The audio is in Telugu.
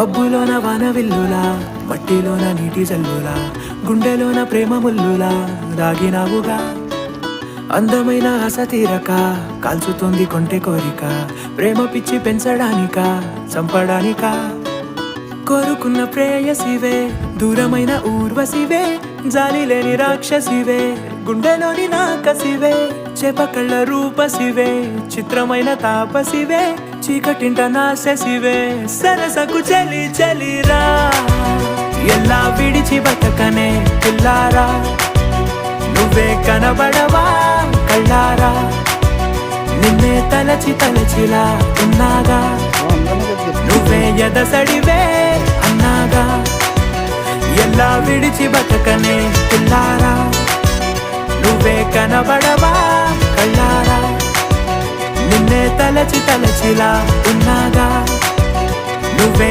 మబ్బులోన వానవిల్లులా, మట్టిలోన నీటి జల్లులా, గుండెలోన ప్రేమ ముల్లులా దాగినావుగా. అందమైన ఆశ తీరక కాల్చుతుంది కొంటె కోరిక, ప్రేమ పిచ్చి పెంచడానిక చంపడానిక. కోరుకున్న ప్రేయసివే, దూరమైన ఊర్వశివే, జాలి లేని రాక్షసివే, గుండెలోని నాకసివే, చేపకళ్ళ రూపసివే, చిత్రమైన తాపసివే, చీకటింట నాశసివే, సరసకు చలి చలిరా. ఎలా విడిచి బతకనే పిల్లారా, నువ్వే కనబడవా కళ్ళారా, నిన్నే తలచి తలచిలా ఉన్నాగా, నువ్వే ఎదసడివే అన్నాగా. ఎలా విడిచి బతకనే పిల్లారా, నువ్వే కనబడవా కళ్ళారా, నిన్నే తలచి తలచిలా ఉన్నాగా, నువ్వే